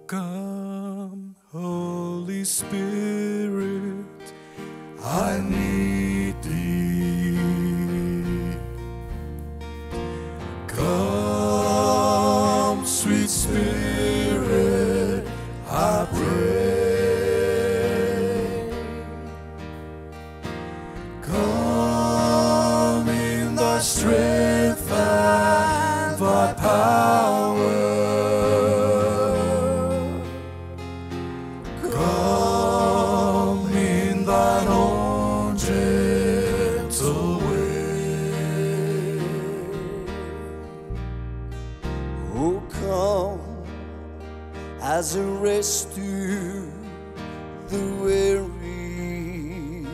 Come, Holy Spirit, I need thee. Come, sweet Spirit, I pray. Come in thy strength and thy power. As a rest to the weary,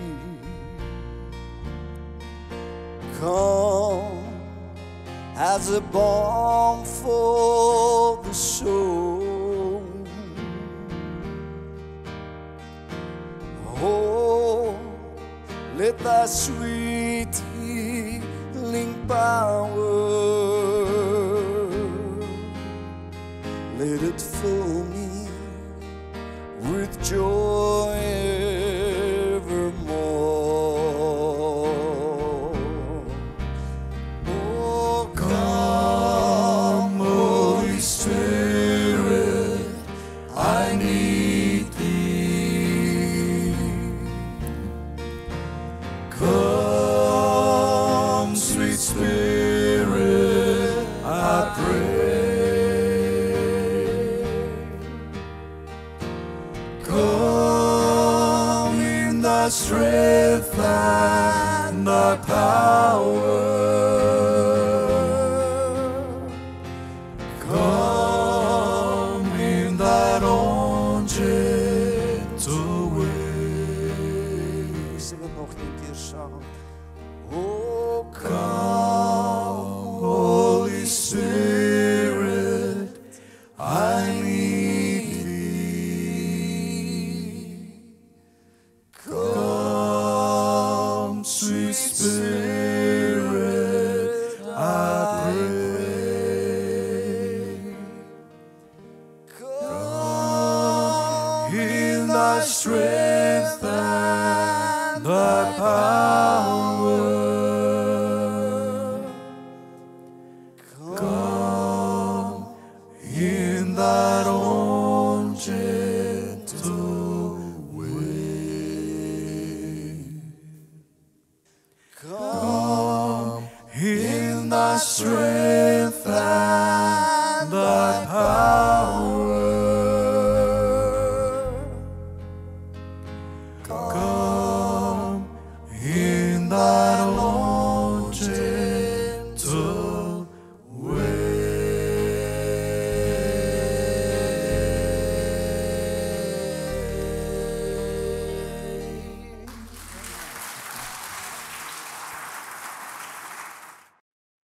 come as a balm for the soul. Oh, let thy sweet healing power, let it fill me with joy evermore. Oh, come, Holy Spirit, I need thee. Come, sweet Spirit, I pray. Thy strength and thy power, come in thine own gentle way. Sing het nog een keer samen. Oh, come, Holy Spirit, I need thee. Come, sweet Spirit, I pray. Come in thy strength and thy power. Come in thine own gentle way. Come in thy strength and thy power. Come in thine own gentle way.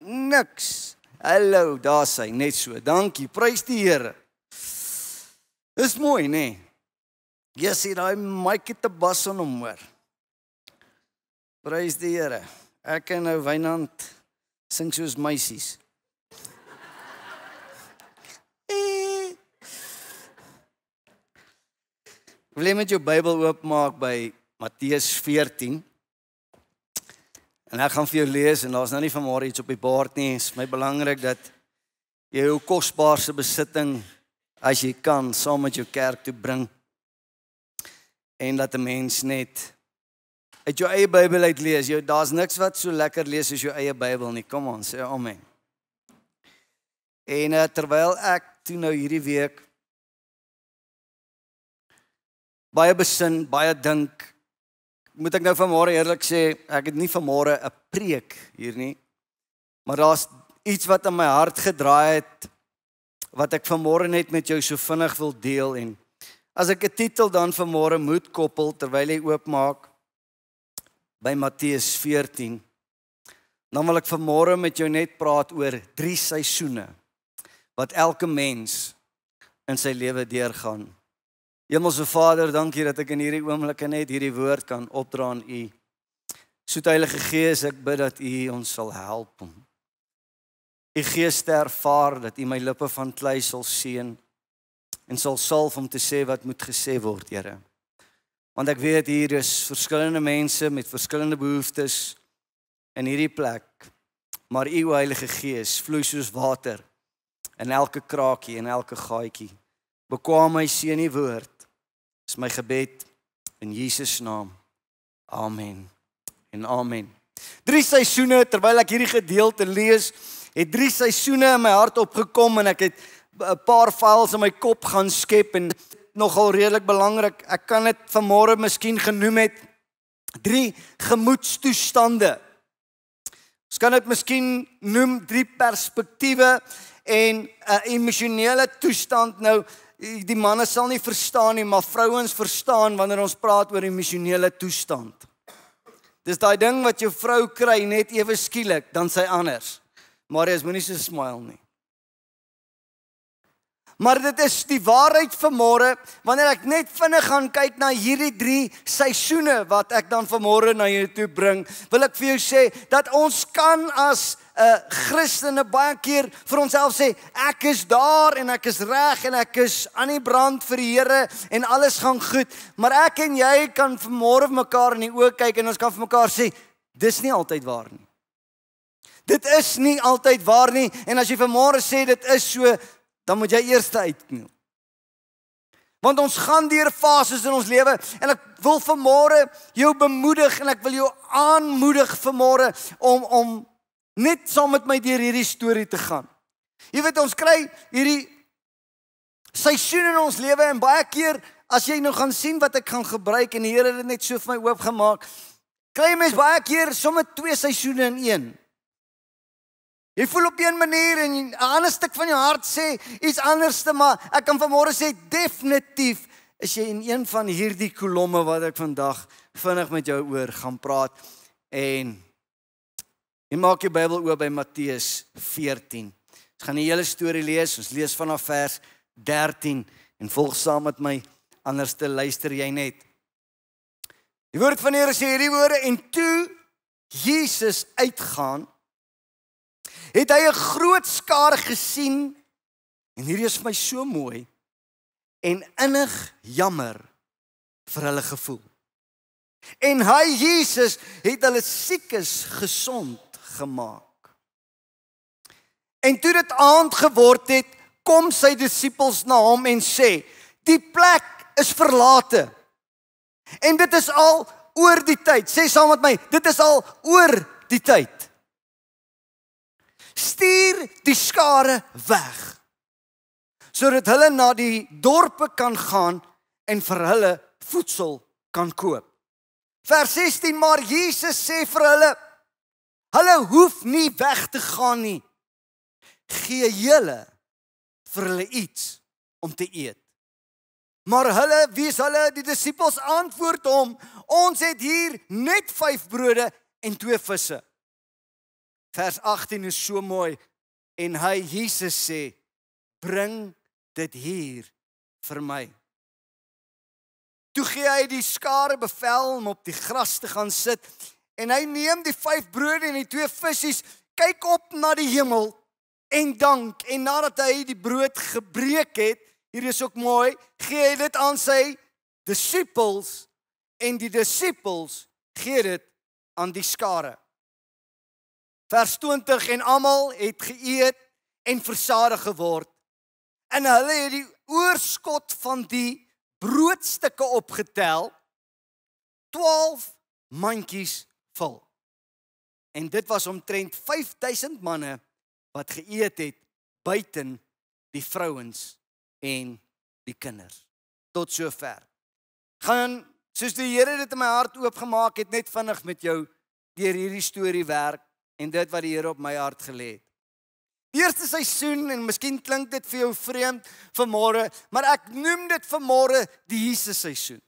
Niks. Hallo, daar sy, net so. Dankie, prys die Here. Dis mooi, nee. Jy sien daai mic het 'n bas aan hom, hoor. Prys die Here. Ek en nou Wynand sing soos meisies. Wil jy met jou Bybel oopmaak by Matteus 14? En ek gaan vir jou lees, en daar's nou nie vanmôre iets op die bord nie. Dit is my belangrik dat jy jou kosbaarste besitting, as jy kan, saam met jou kerk toe bring. En dat 'n mens net uit jou eie Bybel uit lees. Daar's niks wat so lekker lees as jou eie Bybel nie. Kom aan, sê amen. En terwyl ek toe nou hierdie week baie besin, baie dink, moet ek nou vanmôre eerlik sê, ek het nie vanmôre 'n preek hier nie, maar daar's iets wat in my hart gedraai het, wat ek vanmôre net met jou so vinnig wil deel. En as ek 'n titel dan vanmôre moet koppel, terwyl jy oopmaak by Matteus 14, dan wil ek vanmôre met jou net praat oor 3 seisoene, wat elke mens in sy lewe deurgaan. Hemelse Vader, dankie dat ek in hierdie oomblikke net hierdie woord kan opdra aan U. Soet Heilige Gees, ek bid dat U ons sal help om U Gees te ervaar, dat U my lippe van klei sal seën, en sal salf om te sê wat moet gesê word, Here. Want ek weet hier is verskillende mense met verskillende behoeftes in hierdie plek, maar U Heilige Gees vloei soos water in elke kraakie en elke gaatjie. Bekwam my seën die woord. Dis my gebed in Jesus naam. Amen en amen. 3 seisoene, terwyl ek hierdie gedeelte lees, het 3 seisoene in my hart opgekom en ek het 'n paar files in my kop gaan skep en nogal redelik belangrik. Ek kan dit vanmôre miskien genoem het 3 gemoedstoestande. Ons kan dit miskien noem 3 perspektiewe en 'n emosionele toestand. Nou, die manne sal nie verstaan nie, maar vrouens verstaan wanneer ons praat oor emosionele toestand. Dis daai ding wat jou vrou kry net ewe skielik, dan sy anders. Marius, moenie so smile nie. Maar dit is die waarheid vanmôre, wanneer ek net vinnig gaan kyk na hierdie 3 seisoene wat ek dan vanmôre na jou toe bring, wil ek vir jou sê dat ons kan as Christene baie keer vir onsself sê, ek is daar en ek is reg en ek is aan die brand vir die Here en alles gaan goed, maar ek en jy kan vanmôre vir mekaar in die oë kyk en ons kan vir mekaar sê, dis nie altyd waar nie. Dit is nie altyd waar nie, en as jy vanmôre sê dit is so, dan moet jy eers uitkniel. Want ons gaan deur fases in ons lewe en ek wil vanmôre jou bemoedig en ek wil jou aanmoedig vanmôre om net saam met my deur hierdie storie te gaan. Jy weet, ons kry hierdie seisoene in ons lewe en baie keer as jy nou gaan sien wat ek gaan gebruik en die Here het dit net so vir my oopgemaak, kry jy mens baie keer sommer 2 seisoene in een. Jy voel op een manier en 'n ander stuk van jou hart sê iets anderste, maar ek kan vanmôre sê definitief is jy in een van hierdie kolomme wat ek vandag vinnig met jou oor gaan praat. En jy maak jou Bybel oop by Matteus 14. Ons gaan die hele storie lees. Ons lees vanaf vers 13 en volg saam met my, anders te luister jy net. Die woord van die Here sê hierdie woorde: en toe Jesus uitgaan, het hy 'n groot skare gesien, en hierdie is vir my so mooi, en innig jammer vir hulle gevoel. En hy, Jesus, het hulle siekes gesond gemaak. En toe dit aand geword het, kom sy disippels na hom en sê, die plek is verlate. En dit is al oor die tyd. Sê saam met my, dit is al oor die tyd. Stuur die skare weg, sodat hulle na die dorpe kan gaan en vir hulle voedsel kan koop. Vers 16, maar Jesus sê vir hulle hoef nie weg te gaan nie. Gee julle vir hulle iets om te eet. Maar hulle, wie is hulle? Die disippels antwoord hom, ons het hier net 5 brode en 2 visse. Vers 18 is so mooi, en hy, Jesus sê, bring dit hier vir my. Toe gee hy die skare bevel om op die gras te gaan sit, en hy neem die 5 brode en die 2 visse, kyk op na die hemel, en dank, en nadat hy die brood gebreek het, hier is ook mooi, gee hy dit aan sy disippels, en die disippels gee dit aan die skare. Vers 20, en almal het geëet en versadig geword. En hulle het die oorskot van die broodstukke opgetel, 12 mandjies vol. En dit was omtrent 5000 manne wat geëet het, buiten die vrouens en die kinders. Tot sover. Gaan, soos die Here dit in my hart oopgemaak het, net vinnig met jou deur hierdie storie werk, en dit wat die Here op my hart gelê het. Die eerste seisoen, en miskien klink dit vir jou vreemd vanmôre, maar ek noem dit vanmôre die Jesus seisoen.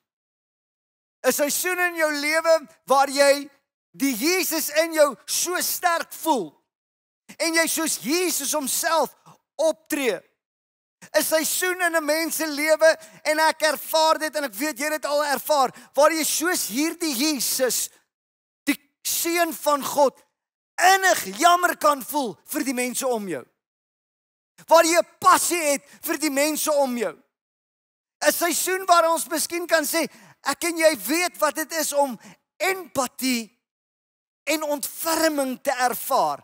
'n Seisoen in jou lewe waar jy die Jesus in jou so sterk voel, en jy soos Jesus homself optree. 'n Seisoen in 'n mens se lewe, en ek ervaar dit, en ek weet jy het dit al ervaar, waar jy soos hierdie Jesus, die seun van God, innig jammer kan voel vir die mense om jou. Waar jy 'n passie het vir die mense om jou. 'n seisoen waar ons miskien kan sê, ek en jy weet wat dit is om empatie en ontferming te ervaar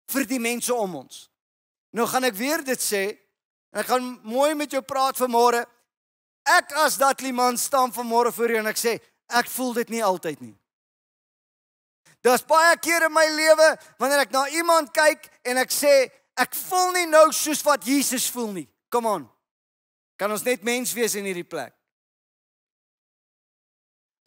vir die mense om ons. Nou gaan ek weer dit sê, en ek gaan mooi met jou praat vanmôre. Ek as Dudley man staan vanmôre voor jou en ek sê, ek voel dit nie altyd nie. Daar's baie kere in my lewe, wanneer ek na iemand kyk en ek sê, ek voel nie nou soos wat Jesus voel nie. Come on. Kan ons net mens wees in hierdie plek?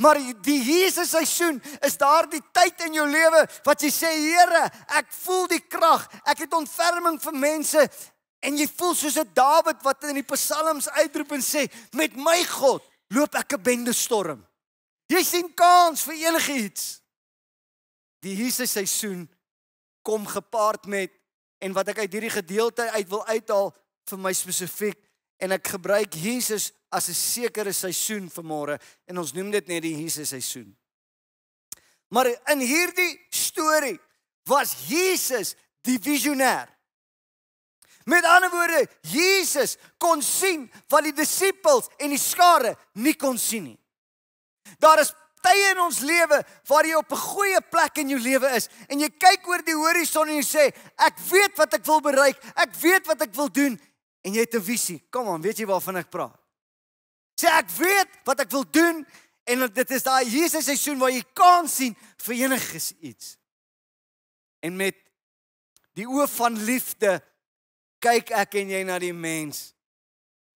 Maar die Jesus seisoen is daardie tyd in jou lewe wat jy sê, Here, ek voel die krag, ek het ontferming vir mense, en jy voel soos 'n Dawid wat in die psalms uitroep en sê, met my God loop ek 'n bende storm. Jy sien kans vir enigiets. Die Jesus seisoen kom gepaard met, en wat ek uit hierdie gedeelte uit wil uithaal vir my spesifiek, en ek gebruik Jesus as 'n sekere seisoen vanmôre, en ons noem dit net die Jesus seisoen. Maar in hierdie storie was Jesus die visionêr. Met ander woorde, Jesus kon sien wat die disippels en die skare nie kon sien nie. Daar is tye in ons lewe waar jy op 'n goeie plek in jou lewe is en jy kyk oor die horison en jy sê, ek weet wat ek wil bereik, ek weet wat ek wil doen, en jy het 'n visie. Kom aan, weet jy waarvan ek praat? Sê, ek weet wat ek wil doen, en dit is daai Jesus seisoen waar jy kan sien vir enigiets iets. En met die oë van liefde kyk ek en jy na die mens.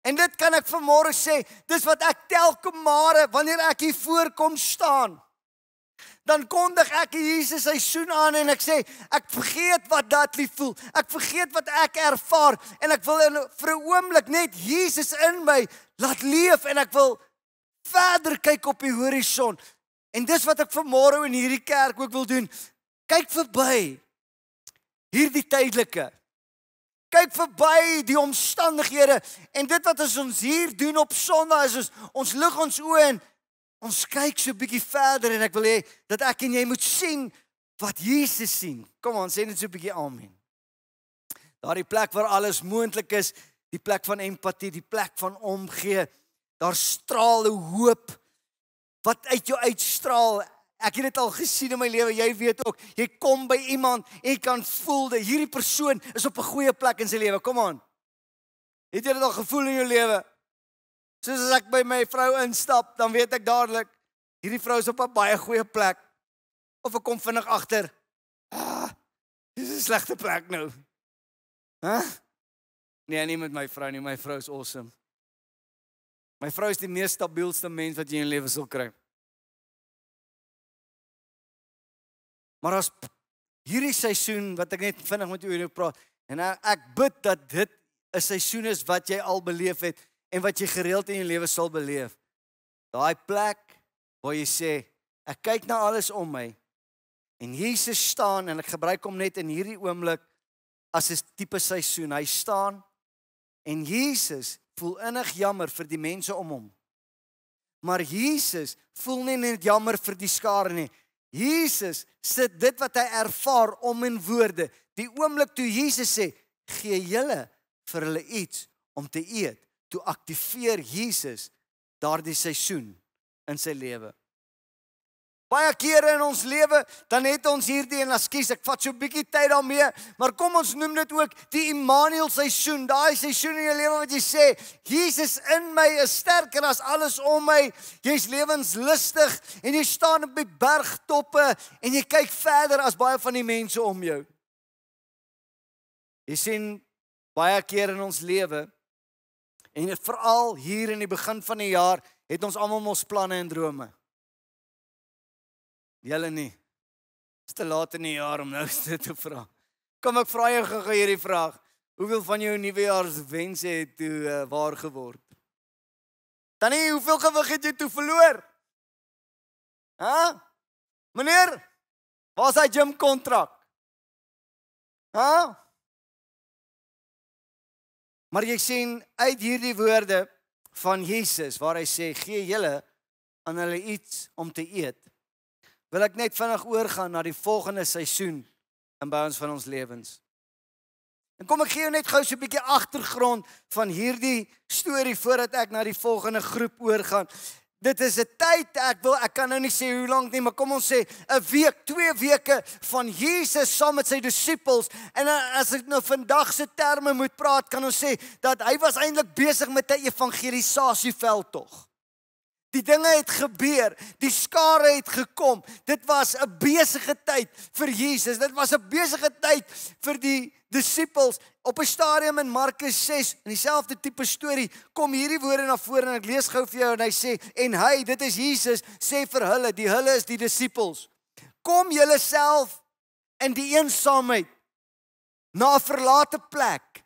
En dit kan ek vanmôre sê, dis wat ek telke mare, wanneer ek hier voorkom staan, dan kondig ek die Jesus seisoen aan en ek sê, ek vergeet wat Dudley voel, ek vergeet wat ek ervaar, en ek wil vir 'n oomblik net Jesus in my laat leef, en ek wil verder kyk op die horison. En dis wat ek vanmôre in hierdie kerk ook wil doen. Kyk verby hierdie tydelike. Kyk verby die omstandighede, en dit wat ons hier doen op Sondag is ons lig ons oë en ons kyk so 'n bietjie verder, en ek wil hê dat ek en jy moet sien wat Jesus sien. Kom aan, sê net so 'n bietjie amen. Daardie plek waar alles moontlik is, die plek van empatie, die plek van omgee, daar straal 'n hoop wat uit jou uitstraal. Ek het dit al gesien in my lewe, jy weet ook, jy kom by iemand en jy kan voel dat hierdie persoon is op 'n goeie plek in sy lewe. Kom aan. Het jy dit al gevoel in jou lewe? Soos as ek by my vrou instap, dan weet ek dadelik, hierdie vrou is op 'n baie goeie plek. Of ek kom vinnig agter, dis 'n slegte plek nou. Nee, nie met my vrou nie, my vrou is awesome. My vrou is die mees stabielste mens wat jy in jou lewe sal kry. Maar as hierdie seisoen wat ek net vinnig met jou oor praat, en ek bid dat dit 'n seisoen is wat jy al beleef het en wat jy gereeld in jou lewe sal beleef. Daai plek waar jy sê, ek kyk na alles om my en Jesus staan, en ek gebruik hom net in hierdie oomblik as 'n tipe seisoen. Hy staan en Jesus voel innig jammer vir die mense om hom. Maar Jesus voel nie net jammer vir die skare nie. Jesus sit dit wat hy ervaar om in woorde. Die oomblik toe Jesus sê, gee julle vir hulle iets om te eet, toe aktiveer Jesus daardie seisoen in sy lewe. Baie kere in ons lewe, dan het ons hierdie, en ekskuus, ek vat so 'n bietjie tyd daarmee, maar kom ons noem dit ook die Immanuel seisoen, daai seisoen in jou lewe wat jy sê, Jesus in my is sterker as alles om my, jy's lewenslustig, en jy staan op die bergtoppe, en jy kyk verder as baie van die mense om jou. Jy sien, baie keer in ons lewe, en veral hier in die begin van die jaar, het ons almal ons planne en drome. Julle nie. Dit is te laat in die jaar om nou dit te vra. Kom, ek vra jou gou hierdie vraag. Hoeveel van jou nuwejaarswense het toe waar geword? Tannie, hoeveel gewig het jy toe verloor? Meneer, waar is hy gym kontrak? Maar jy sien uit hierdie woorde van Jesus waar hy sê, gee julle aan hulle iets om te eet, wil ek net vinnig oorgaan na die volgende seisoen in by ons van ons lewens. En kom ek gee jou net gou so 'n bietjie agtergrond van hierdie storie voordat ek na die volgende groep oorgaan. Dit is 'n tyd, ek kan nou nie sê hoe lank nie, maar kom ons sê 'n week, 2 weke van Jesus saam met sy disippels. En as ek nou vandag se terme moet praat, kan ons sê dat hy was eintlik besig met 'n evangelisasieveldtog. Die dinge het gebeur, die skare het gekom. Dit was 'n besige tyd vir Jesus. Dit was 'n besige tyd vir die disippels. Op 'n stadium in Markus 6, in dieselfde tipe storie, kom hierdie woorde na vore en ek lees gou vir jou en hy sê, en hy, dit is Jesus, sê vir hulle, die hulle is die disippels, kom julle self in die eensaamheid na 'n verlate plek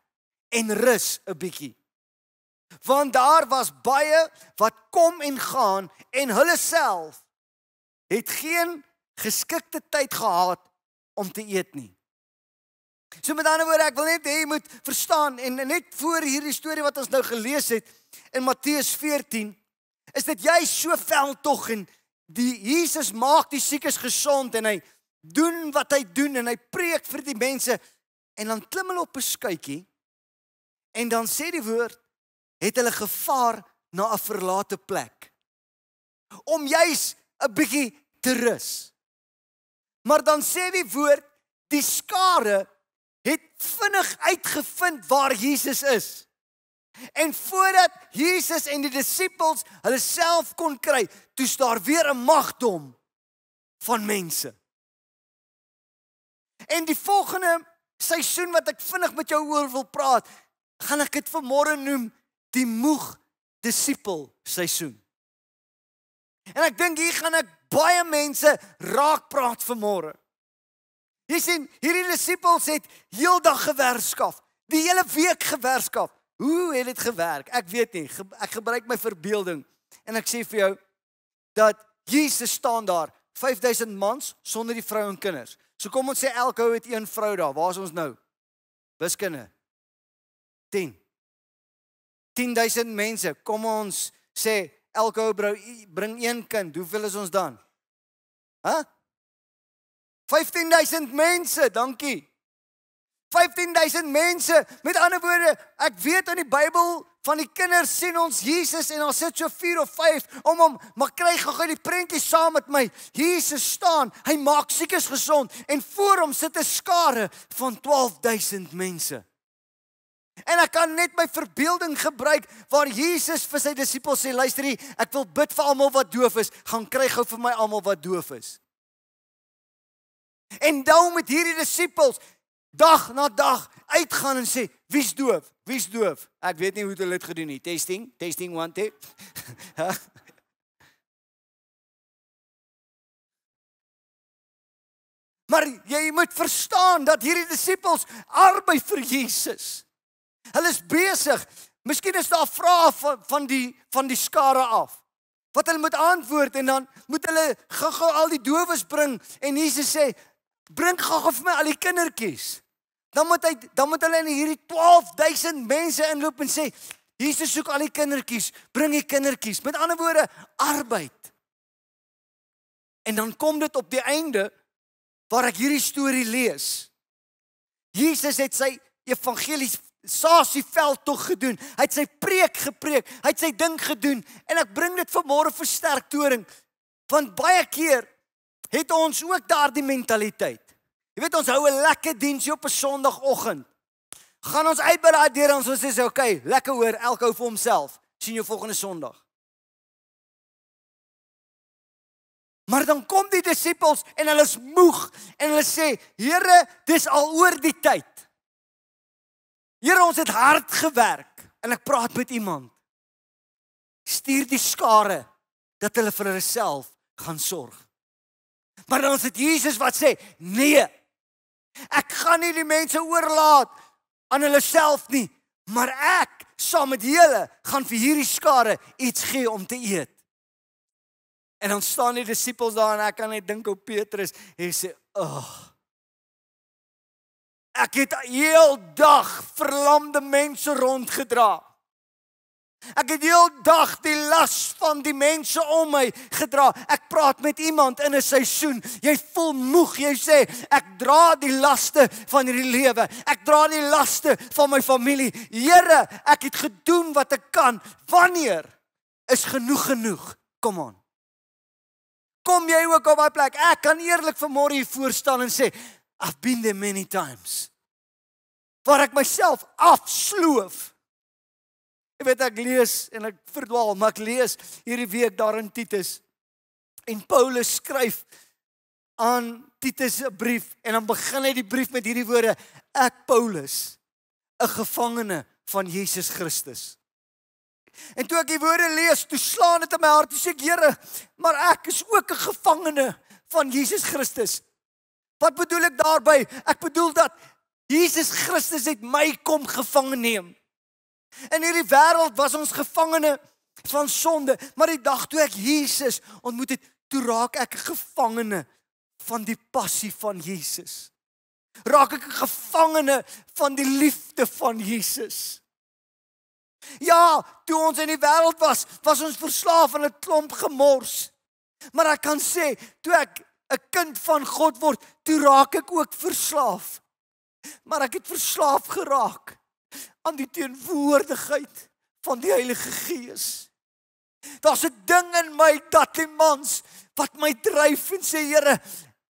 en rus 'n bietjie. Want daar was baie wat kom en gaan en hulle self het geen geskikte tyd gehad om te eet nie. So met ander woorde, ek wil net hê jy moet verstaan, en net voor hierdie storie wat ons nou gelees het in Matteus 14, is dit juist so veldtog en die Jesus maak die siekes gesond en hy doen wat hy doen en hy preek vir die mense en dan klim hulle op 'n skuitjie en dan sê die woord, het hulle gevaar na 'n verlate plek om juis 'n bietjie te rus. Maar dan sê die woord, die skare het vinnig uitgevind waar Jesus is. En voordat Jesus en die disippels hulle self kon kry, toe's daar weer 'n magdom van mense. En die volgende seisoen wat ek vinnig met jou oor wil praat, gaan ek dit vanmôre noem die moeg disipel seisoen. En ek dink hier gaan ek baie mense raak praat vanmôre. Jy sien, hierdie disippels het heeldag gewerkskaf, die hele week gewerkskaf. Hoe het dit gewerk? Ek weet nie, ek gebruik my verbeelding en ek sê vir jou dat Jesus staan daar, 5000 mans sonder die vrou en kinders. So kom ons sê elke ou het een vrou daar. Waar is ons nou? Wiskunde. 10. 10,000 mense. Kom ons sê elke ou bring een kind. Hoeveel is ons dan? 15,000 mense, dankie. 15,000 mense. Met ander woorde, ek weet in die Bybel van die kinders sien ons Jesus en ons sit so 4 of 5 om hom, maar kry gou die prentjie saam met my. Jesus staan, hy maak siekes gesond en voor hom sit 'n skare van 12,000 mense. En ek kan net my verbeelding gebruik waar Jesus vir sy disippels sê, luister hier, ek wil bid vir almal wat doof is, gaan kry gou vir my almal wat doof is. En dan met hierdie disippels dag na dag uitgaan en sê, wie's doof? Wie's doof? Ek weet nie hoe hulle dit gedoen nie. Testing, 1 2. Maar jy moet verstaan dat hierdie disippels arbei vir Jesus. Hulle is besig. Miskien is daar vrae van die skare af wat hulle moet antwoord en dan moet hulle gou al die dowes bring en Jesus sê, bring gou vir my al die kindertjies. Dan moet hulle in hierdie 12,000 mense inloop en sê, Jesus soek al die kindertjies, bring die kindertjies. Met ander woorde, arbeid. En dan kom dit op die einde waar ek hierdie storie lees. Jesus het sy evangelisasieveldtog gedoen. Hy het sy preek gepreek, hy het sy ding gedoen en ek bring dit vanmôre versterk toring. Want baie keer het ons ook daardie mentaliteit. Jy weet, ons hou 'n lekker diensie op 'n Sondagoggend. Gaan ons uit by daai deur en ons sê, okay, lekker hoor, elke ou vir homself. Sien jou volgende Sondag. Maar dan kom die disippels en hulle is moeg en hulle sê, Here, dis al oor die tyd. Here, ons het hard gewerk en ek praat met iemand. Stuur die skare dat hulle vir hulself gaan sorg. Maar dan is dit Jesus wat sê, nee, ek gaan nie die mense oorlaat aan hulle self nie, maar ek, saam met julle, gaan vir hierdie skare iets gee om te eet. En dan staan die disippels daar en ek kan net dink op Petrus en sê, ek het heel dag verlamde mense rondgedra. Ek het die hele dag die las van die mense om my gedra. Ek praat met iemand in 'n seisoen. Jy voel moeg, jy sê ek dra die laste van hierdie lewe. Ek dra die laste van my familie. Here, ek het gedoen wat ek kan. Wanneer is genoeg? Kom aan. Kom jy ook op daai plek? Ek kan eerlik vanmôre hier voor staan en sê I've been there many times. Waar ek myself afsloof. Ek weet ek lees en ek verdwaal, maar ek lees hierdie week daar in Titus. En Paulus skryf aan Titus 'n brief en dan begin hy die brief met hierdie woorde: Ek Paulus, 'n gevangene van Jesus Christus. En toe ek die woorde lees, toe slaan dit in my hart, toe sê ek, Here, maar ek is ook 'n gevangene van Jesus Christus. Wat bedoel ek daarby? Ek bedoel dat Jesus Christus het my kom gevange neem. In hierdie wêreld was ons gevangene van sonde, maar die dag toe ek Jesus ontmoet het, toe raak ek 'n gevangene van die passie van Jesus. Raak ek 'n gevangene van die liefde van Jesus. Ja, toe ons in die wêreld was ons verslaaf aan 'n klomp gemors. Maar ek kan sê, toe ek 'n kind van God word, toe raak ek ook verslaaf. Maar ek het verslaaf geraak aan die teenwoordigheid van die Heilige Gees. Daar's 'n ding in my, Datlimans, wat my dryf en sê, Here,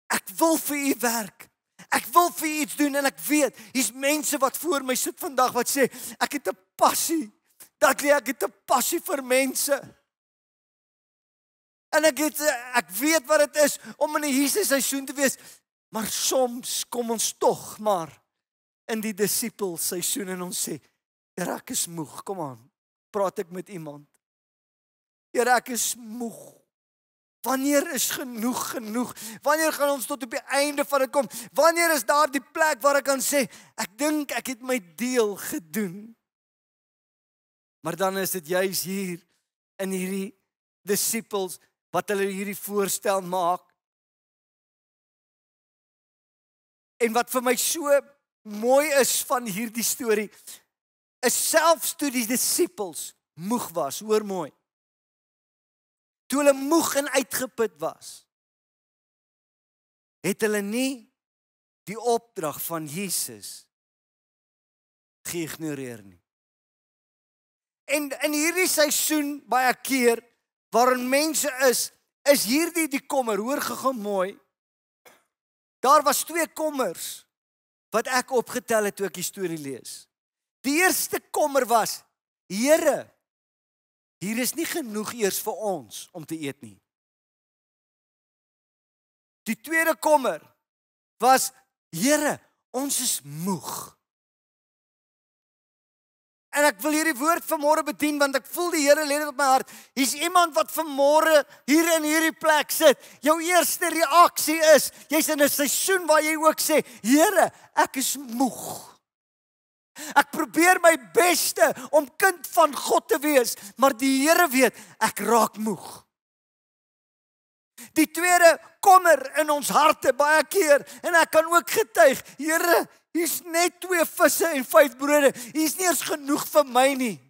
ek wil vir U werk. Ek wil vir U iets doen en ek weet, hier's mense wat voor my sit vandag wat sê, ek het 'n passie. Ek het 'n passie vir mense. En ek weet wat dit is om in 'n Jesus seisoen te wees, maar soms kom ons tog maar in die disipel seisoen en ons sê, Here, ek is moeg, kom aan, praat ek met iemand. Here, ek is moeg. Wanneer is genoeg? Wanneer gaan ons tot op die einde van dit kom? Wanneer is daar die plek waar ek kan sê, ek dink ek het my deel gedoen. Maar dan is dit juis hier in hierdie disciples wat hulle hierdie voorstel maak. En wat vir my so mooi is van hierdie storie, is selfs toe die disciples moeg was, hoor mooi. Toe hulle moeg en uitgeput was, het hulle nie die opdrag van Jesus geïgnoreer nie. En in hierdie seisoen baie keer waarin mense is hierdie die kommer, hoor gou mooi. Daar was 2 kommers wat ek opgetel het toe ek die storie lees. Die eerste kommer was, Here, hier is nie genoeg eers vir ons om te eet nie. Die tweede kommer was, Here, ons is moeg. En ek wil hierdie woord vanmôre bedien, want ek voel die Here lê dit op my hart. Hier's iemand wat vanmôre hier in hierdie plek sit. Jou eerste reaksie is, jy's in 'n seisoen waar jy ook sê, Here, ek is moeg. Ek probeer my beste om kind van God te wees, maar die Here weet, ek raak moeg. Die tweede kommer in ons harte baie keer, en ek kan ook getuig, Here, hier's net 2 visse en 5 brode, hier's nie eens genoeg vir my nie.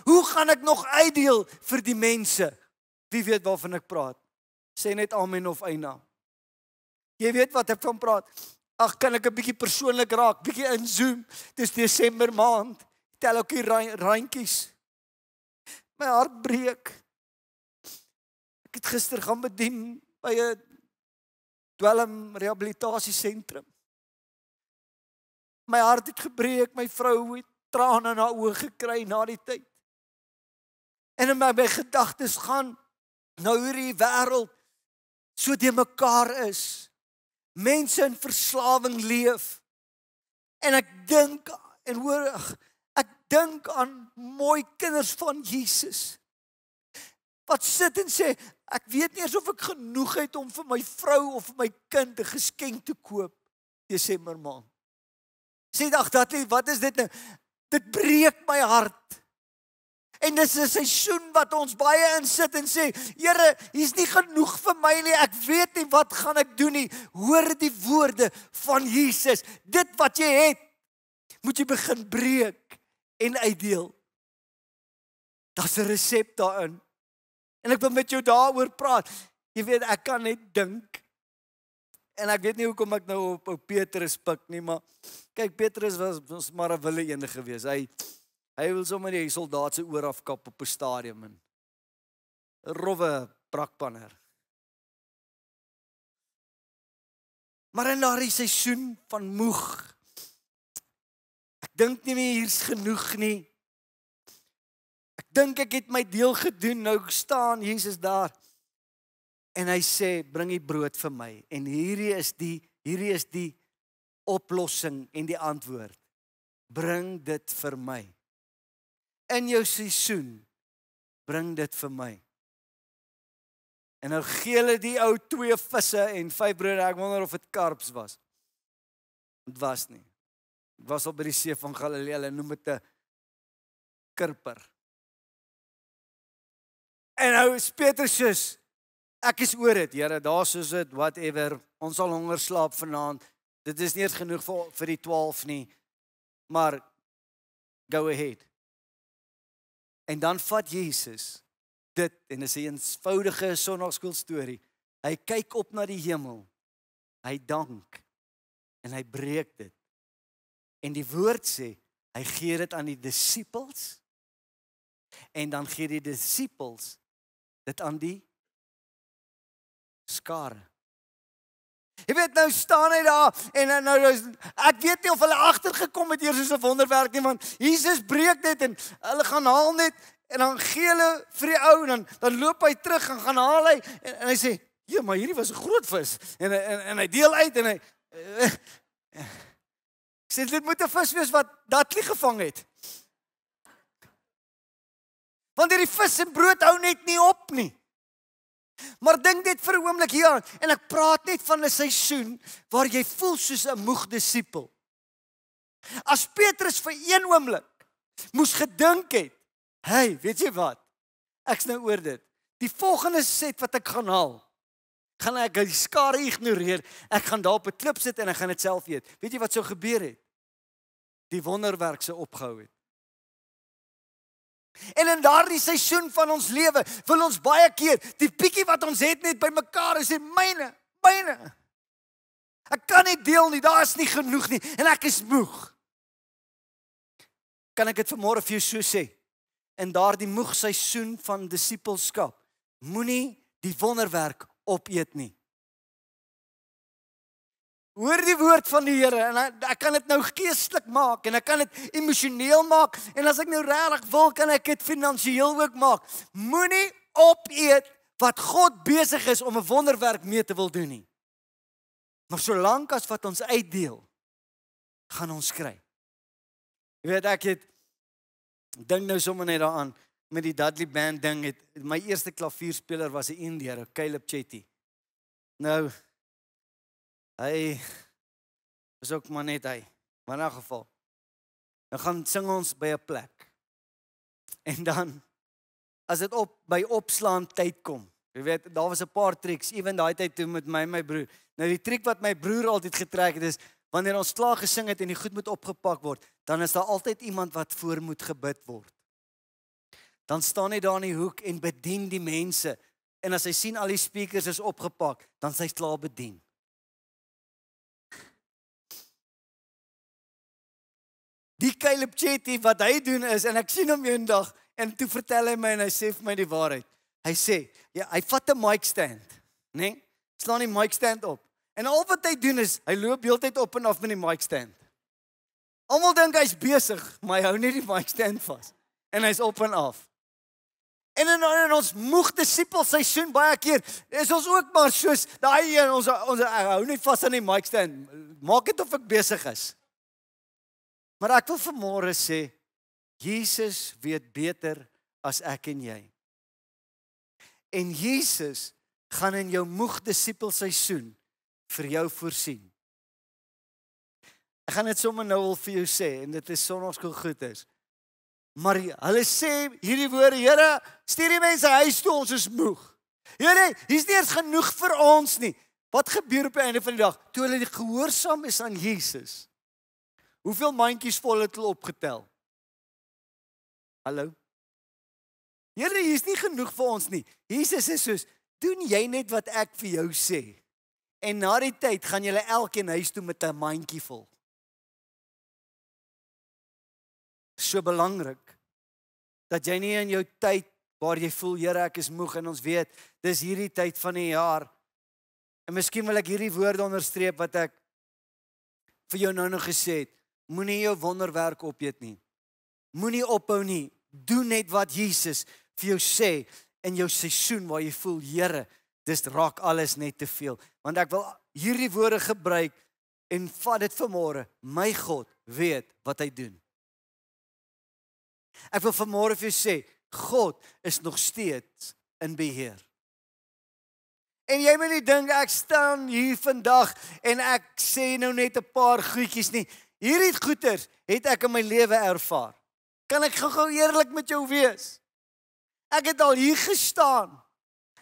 Hoe gaan ek nog uitdeel vir die mense? Wie weet waarvan ek praat? Sê net amen of eina. Jy weet wat ek van praat. Ag, kan ek 'n bietjie persoonlik raak, bietjie inzoom. Dis Desember maand. Tel ook die randjies. My hart breek. Ek het gister gaan bedien by 'n dwelm rehabilitasiesentrum. My hart het gebreek, my vrou het trane in haar oë gekry na die tyd. En in my gedagtes gaan nou hierdie wêreld so te mekaar is. Mense in verslawing leef. En ek dink en hoor, ek dink aan mooi kinders van Jesus. Wat sit en sê, ek weet nie eens of ek genoeg het om vir my vrou of vir my kind 'n geskenk te koop Desember maand. Sê dag dat, wat is dit nou? Dit breek my hart. En dis 'n seisoen wat ons baie in sit en sê, Here, hier's nie genoeg vir my nie, ek weet nie wat gaan ek doen nie. Hoor die woorde van Jesus. Dit wat jy het, moet jy begin breek en uitdeel. Daar's 'n resep daarin. En ek wil met jou daaroor praat. Jy weet, ek kan net dink. En ek weet nie hoekom ek nou op Petrus pik nie, maar kyk, Petrus was maar 'n wille ene gewees. Hy wil sommer die soldaat se oor afkap op 'n stadium en 'n rowwe brakpanner. Maar in daardie seisoen van moeg, ek dink nie meer hier's genoeg nie. Ek dink ek het my deel gedoen. Nou staan Jesus daar en hy sê, bring die brood vir my. En hierdie is die oplossing en die antwoord. Bring dit vir my. In jou seisoen, bring dit vir my. En nou gee hulle die ou 2 visse en 5 brode. Ek wonder of dit karps was. Dit was nie. Dit was op by die see van Galilea. Hulle noem dit 'n kurper. En nou is Petrus soos, ek is oor dit, Here, daar soos dit, whatever. Ons sal honger slaap vanaand. Dit is nie eens genoeg vir die 12 nie. Maar go ahead. En dan vat Jesus dit, en dit is 'n eenvoudige sonnaarskool storie. Hy kyk op na die hemel. Hy dank en hy breek dit. En die woord sê, hy gee dit aan die disippels. En dan gee die disippels dit aan die skare. Jy weet, nou staan hy daar en nou ek weet nie of hulle agtergekom het eers soos 'n wonderwerk nie, want Jesus breek dit en hulle gaan haal net en dan gee hulle vir die ou en dan loop hy terug en gaan haal hy en hy sê, "Ja, maar hierdie was 'n groot vis." En hy deel uit en hy sê dit moet 'n vis wees wat Dudley gevang het. Want hierdie vis en brood hou net nie op nie. Maar dink net vir 'n oomblik hier aan en ek praat net van 'n seisoen waar jy voel soos 'n moeg disipel. As Petrus vir een oomblik moes gedink het, hey, weet jy wat? Ek's nou oor dit. Die volgende set wat ek gaan haal, gaan ek die skare ignoreer. Ek gaan daar op 'n klip sit en ek gaan dit self eet. Weet jy wat sou gebeur het? Die wonderwerk sou opgehou het. En in daardie seisoen van ons lewe wil ons baie keer die bietjie wat ons het net bymekaar en sê myne. Ek kan nie deel nie, daar is nie genoeg nie en ek is moeg. Kan ek dit vanmôre vir jou so sê? In daardie moeg seisoen van disipelskap, moenie die wonderwerk opeet nie. Hoor die woord van die Here en ek kan dit nou geestelik maak en ek kan dit emosioneel maak en as ek nou regtig wil kan ek dit finansiëel ook maak. Moenie opeet wat God besig is om 'n wonderwerk mee te wil doen nie. Maar solank as wat ons uitdeel, gaan ons kry. Jy weet ek dink nou sommer net daaraan met die Dudley Band ding my eerste klavierspeler was 'n Indiër, Caleb Chetty. Nou hy is ook maar net hy. Maar in 'n geval. Dan gaan sing ons by 'n plek. En dan as dit by opslaan tyd kom. Jy weet, daar was 'n paar triks, ewen daai tyd toe met my en my broer. Nou die triek wat my broer altyd getrek het is wanneer ons klaar gesing het en die goed moet opgepak word, dan is daar altyd iemand wat voor moet gebid word. Dan staan hy daar in die hoek en bedien die mense. En as hy sien al die speakers is opgepak, dan is hy klaar bedien. Die Caleb Chetty wat hy doen is, en ek sien hom eendag, en toe vertel hy my en hy sê vir my die waarheid. Hy sê, ja, hy vat 'n mic stand, né? Slaan die mic stand op. En al wat hy doen is, hy loop heeltyd op en af met die mic stand. Almal dink hy's besig, maar hy hou net die mic stand vas. En hy's op en af. En in ons moeg disipel seisoen baie keer, is ons ook maar soos, daai ons hou net vas aan die mic stand. Maak dit of ek besig is. Maar ek wil vanmôre sê, Jesus weet beter as ek en jy. En Jesus gaan in jou moeg disipel seisoen vir jou voorsien. Ek gaan dit sommer nou al vir jou sê en dit is sonnaarskool goed is. Maar hulle sê hierdie woorde, Here, stuur die mense huis toe, ons is moeg. Here, hier's nie eens genoeg vir ons nie. Wat gebeur op die einde van die dag? Toe hulle gehoorsaam is aan Jesus. Hoeveel mandjies vol het hulle opgetel? Hallo? Here, hier is nie genoeg vir ons nie. Jesus is soos, doen jy net wat ek vir jou sê. En na die tyd gaan julle elkeen huis toe met 'n mandjie vol. So belangrik dat jy nie in jou tyd waar jy voel, Here, ek is moeg, en ons weet, dis hierdie tyd van die jaar. En miskien wil ek hierdie woorde onderstreep wat ek vir jou nou nog gesê het. Moenie jou wonderwerk opeet nie. Moenie ophou nie. Doen net wat Jesus vir jou sê in jou seisoen waar jy voel, Here, dis raak alles net te veel. Want ek wil hierdie woorde gebruik en vat dit vanmôre. My God weet wat hy doen. Ek wil vanmôre vir jou sê, God is nog steeds in beheer. En jy moet nie dink ek staan hier vandag en ek sê nou net 'n paar goedjies nie. Hierdie goeters het ek in my lewe ervaar. Kan ek gou-gou eerlik met jou wees? Ek het al hier gestaan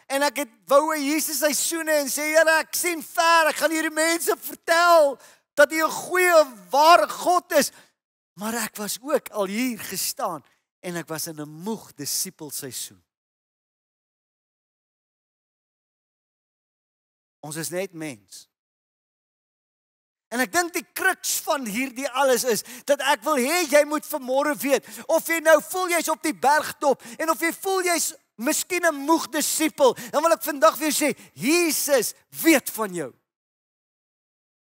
en ek het wou Jesus seisoene en sê, Here, ek sien ver, ek gaan hierdie mense vertel dat hy 'n goeie, ware God is. Maar ek was ook al hier gestaan en ek was in 'n moeg disippelseisoen. Ons is net mens. En ek dink die kruks van hierdie alles is, dat ek wil hê jy moet vanmôre weet, of jy nou voel jy's op die bergtop, en of jy voel jy's miskien 'n moeg disipel, dan wil ek vandag weer sê, Jesus weet van jou.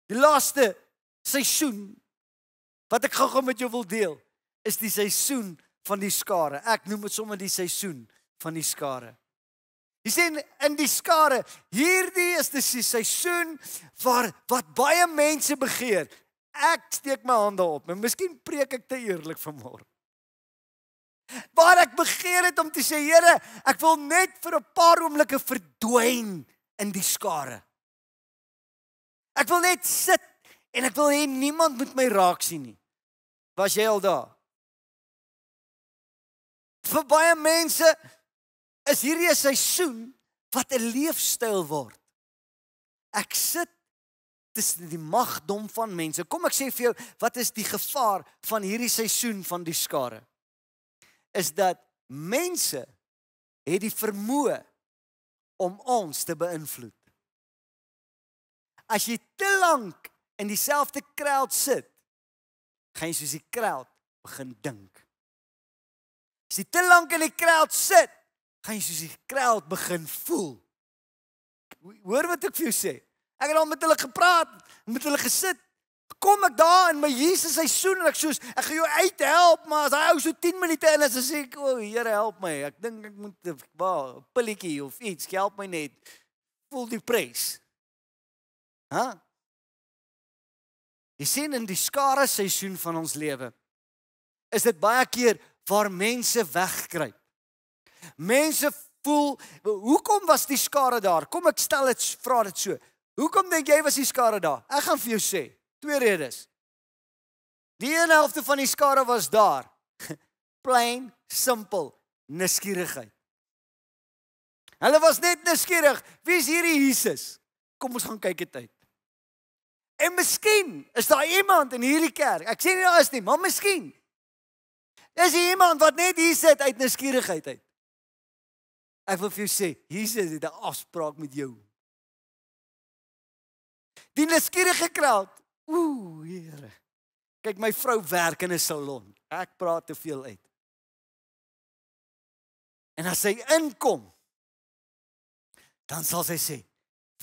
Die laaste seisoen, wat ek gou-gou met jou wil deel, is die seisoen van die skare. Ek noem dit sommer die seisoen van die skare. Jy sien, in die skare, hierdie is die seisoen wat baie mense begeer. Ek steek my hande op, en miskien preek ek te eerlik vanmôre. Waar ek begeer het om te sê, Here, ek wil net vir 'n paar oomblikke verdwyn in die skare. Ek wil net sit, en ek wil hê niemand moet my raak sien nie. Was jy al daar? Vir baie mense is hierdie 'n seisoen wat 'n leefstyl word. Ek sit tussen die magdom van mense. Kom ek sê vir jou, wat is die gevaar van hierdie seisoen van die skare? Is dat mense het die vermoë om ons te beïnvloed. As jy te lank in dieselfde crowd sit, gaan jy soos die crowd begin dink. As jy te lank in die crowd sit, gaan jy soos die crowd begin voel. Hoor wat ek vir jou sê. Ek het al met hulle gepraat, met hulle gesit. Kom ek daar in my Jesus seisoen en ek gaan jou uithelp, maar as hy ou so 10 minute in is, dan sê ek, o, Here, help my. Ek dink ek moet 'n pilletjie of iets, help my net. Voel die prys. Jy sien, in die skare seisoen van ons lewe, is dit baie keer waar mense wegkruip. Mense voel, hoekom was die skare daar? Kom ek vra dit so. Hoekom dink jy was die skare daar? Ek gaan vir jou sê, 2 redes. Die een helfte van die skare was daar. Plain, simple, nuuskierigheid. Hulle was net nuuskierig. Wie is hierdie Jesus? Kom ons gaan kyk dit uit. En miskien is daar iemand in hierdie kerk. Ek sê nie daar is nie, maar miskien is hier iemand wat net hier sit uit nuuskierigheid uit. Ek wil vir jou sê, Jesus het 'n afspraak met jou. Die nuuskierige crowd. Here. Kyk, my vrou werk in 'n salon. Ek praat te veel uit. En as sy inkom, dan sal sy sê,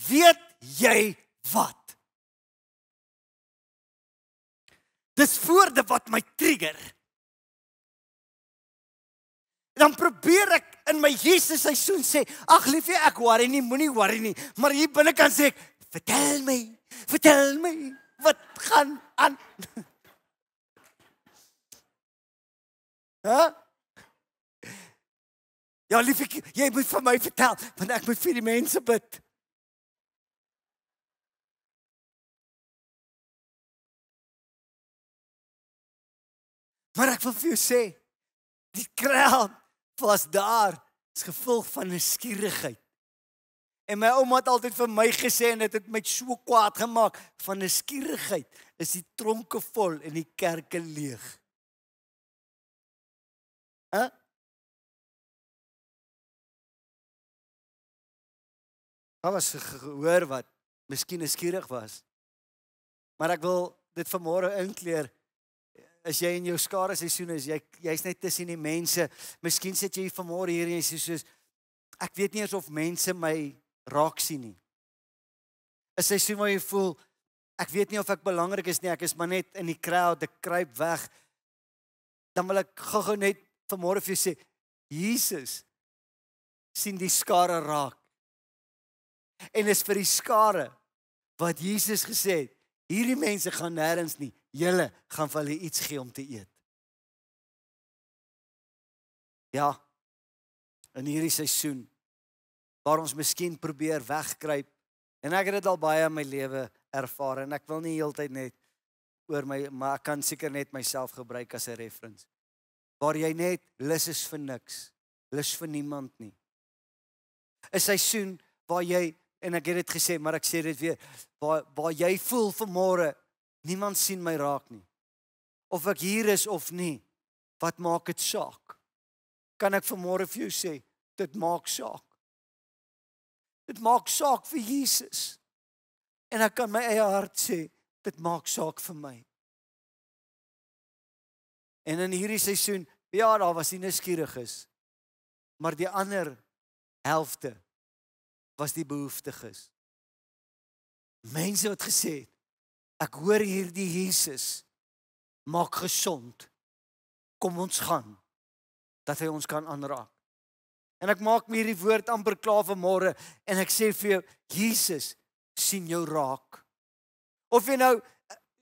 weet jy wat? Dis woorde wat my trigger. Dan probeer ek in my Jesus seisoen sê, ag liefie, ek worry nie, moenie worry nie. Maar hier binnekant sê ek, vertel my, wat gaan aan? Ja liefie, jy moet vir my vertel, want ek moet vir die mense bid. Maar ek wil vir jou sê, die crowd was daar as gevolg van nuuskierigheid. En my ouma het altyd vir my gesê, en dit het my so kwaad gemaak, van nuuskierigheid is die tronke vol en die kerke leeg. Daar was gehoor wat miskien nuuskierig was. Maar ek wil dit vanmôre inkleer. As jy in jou skare seisoen is, jy's net tussen die mense. Miskien sit jy vanmôre hier en jy sê soos ek weet nie eens of mense my raak sien nie. 'n Seisoen waar jy voel ek weet nie of ek belangrik is nie, ek is maar net in die crowd, ek kruip weg. Dan wil ek gou-gou net vanmôre vir jou sê, Jesus sien die skare raak. En is vir die skare wat Jesus gesê het, hierdie mense gaan nêrens nie, julle gaan vir hulle iets gee om te eet. Ja, in hierdie seisoen, waar ons miskien probeer wegkruip, en ek het dit al baie in my lewe ervaar, en ek wil nie heeltyd net oor my, maar ek kan seker net myself gebruik as 'n reference, waar jy net lus is vir niks, lus vir niemand nie. 'n Seisoen waar jy, en ek het dit gesê, maar ek sê dit weer, waar jy voel vanmôre, niemand sien my raak nie. Of ek hier is of nie, wat maak dit saak? Kan ek vanmôre vir jou sê, dit maak saak. Dit maak saak vir Jesus. En ek kan my eie hart sê, dit maak saak vir my. En in hierdie seisoen, ja, daar was die nuuskieriges, maar die ander helfte was die behoeftiges. Mense wat gesê het, ek hoor hierdie Jesus maak gesond. Kom ons gaan, dat hy ons kan aanraak. En ek maak my hierdie woord amper klaar vanmôre, en ek sê vir jou, Jesus sien jou raak. Of jy nou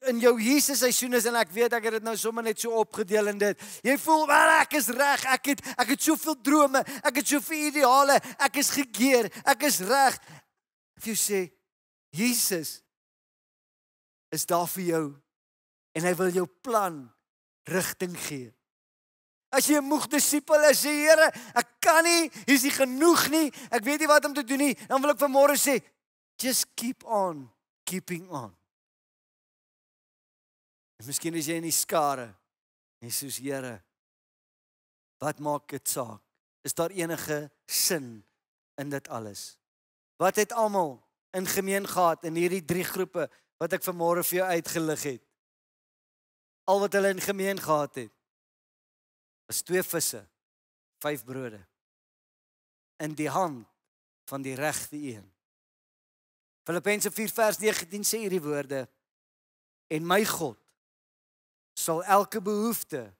in jou Jesus seisoen is, en ek weet ek het dit nou sommer net so opgedeel in dit. Jy voel, wel ek is reg, ek het soveel drome, ek het soveel ideale, ek is gekeer, ek is reg. As jy sê, Jesus is daar vir jou, en hy wil jou plan rigting gee. As jy 'n moeg disipel is, sê Here, ek kan nie, hier is nie genoeg nie, ek weet nie wat om te doen nie, dan wil ek vanmôre sê, just keep on, keeping on. En miskien is jy in die skare, en soos Here, wat maak dit saak? Is daar enige sin in dit alles? Wat het almal in gemeen gehad in hierdie 3 groepe, wat ek vanmôre vir jou uitgelig het? Al wat hulle in gemeen gehad het, is 2 visse, 5 brode, in die hand van die regte een. Filippense 4 vers 19 sê hierdie woorde, en my God sal elke behoefte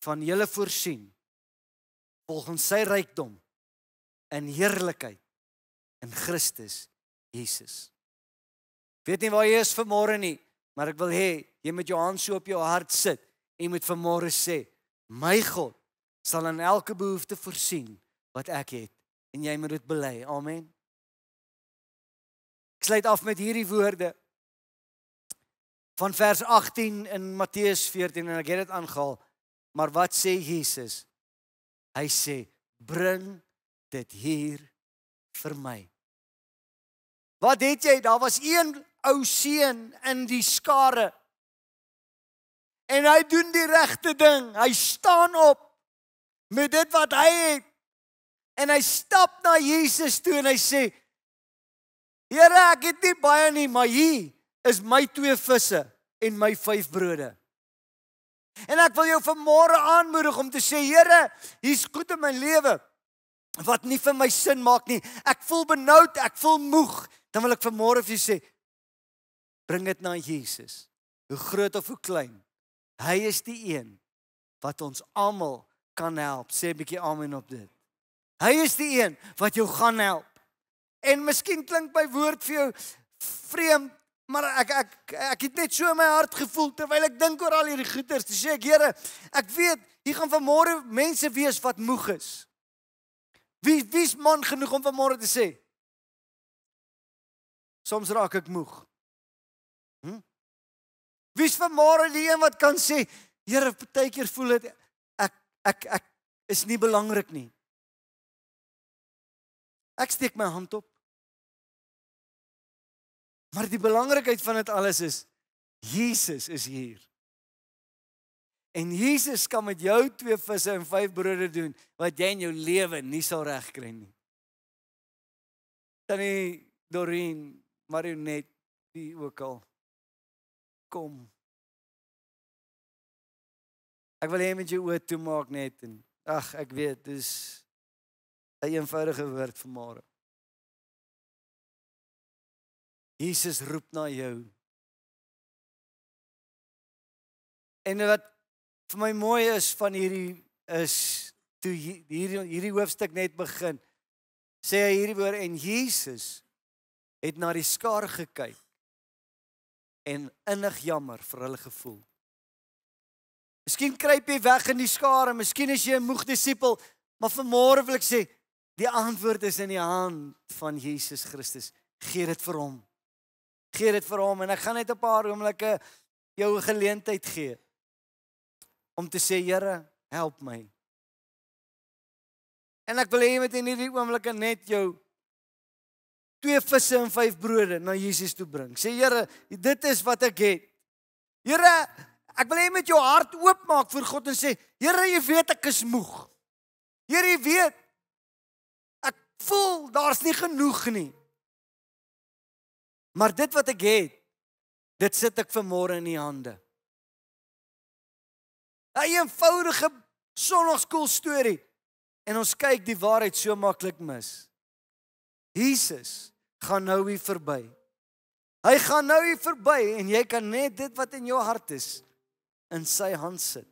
van julle voorsien, volgens sy rykdom, in heerlikheid, in Christus Jesus. Weet nie waar jy is vanmôre nie, maar ek wil hê, jy moet jou hand so op jou hart sit, en jy moet vanmôre sê, my God sal in elke behoefte voorsien wat ek het, en jy moet dit bely, amen. Ek sluit af met hierdie woorde van vers 18 in Matteus 14, en ek het dit aangehaal, maar wat sê Jesus? Hy sê, bring dit hier vir my. Wat het jy? Daar was een ou seun in die skare, en hy doen die regte ding, hy staan op met dit wat hy het, en hy stap na Jesus toe, en hy sê, Here, ek het nie baie nie, maar hier is my 2 visse, en my 5 brode. En ek wil jou vanmôre aanmoedig om te sê, Here, hier's goed in my lewe, wat nie vir my sin maak nie, ek voel benoud, ek voel moeg, dan wil ek vanmôre vir jou sê, bring dit na Jesus, hoe groot of hoe klein, hy is die een, wat ons almal kan help, sê 'n bietjie amen op dit. Hy is die een, wat jou gaan help. En miskien klink my woord vir jou vreemd, maar ek het net so in my hart gevoel, terwyl ek dink oor al hierdie goeters, te sê ek, Here, ek weet, hier gaan vanmôre mense wees wat moeg is. Wie's man genoeg om vanmôre te sê? Soms raak ek moeg. Wie's vanmôre die een wat kan sê, Here, partykeer voel dit, ek is nie belangrik nie. Ek steek my hand op. Maar die belangrikheid van dit alles is, Jesus is hier. En Jesus kan met jou 2 visse en 5 brode doen, wat jy in jou lewe nie sal regkry nie. Tannie Doreen, Marionet, wie ook al. Kom. Ek wil hê met jou oë toe maak net en ag, ek weet, dis 'n eenvoudige woord vanmôre. Jesus roep na jou. En wat vir my mooi is van hierdie is toe hierdie hoofstuk net begin, sê hy hierdie woord en Jesus het na die skare gekyk en innig jammer vir hulle gevoel. Miskien kruip jy weg in die skare, miskien is jy 'n moeg disipel, maar vanmôre wil ek sê, die antwoord is in die hand van Jesus Christus. Gee dit vir hom. Gee dit vir hom en ek gaan net 'n paar oomblikke jou 'n geleentheid gee om te sê, Here, help my. En ek wil hê met in hierdie oomblikke net jou 2 visse en 5 brode na Jesus toe bring. Sê, Here, dit is wat ek het. Here, ek wil hê met jou hart oopmaak vir God en sê, Here, jy weet ek is moeg. Here, jy weet, ek voel daar's nie genoeg nie. Maar dit wat ek het, dit sit ek vanmôre in U hande. 'n eenvoudige sonnaarskool storie. En ons kyk die waarheid so maklik mis. Jesus gaan nou hier verby. Hy gaan nou hier verby en jy kan net dit wat in jou hart is in sy hand sit.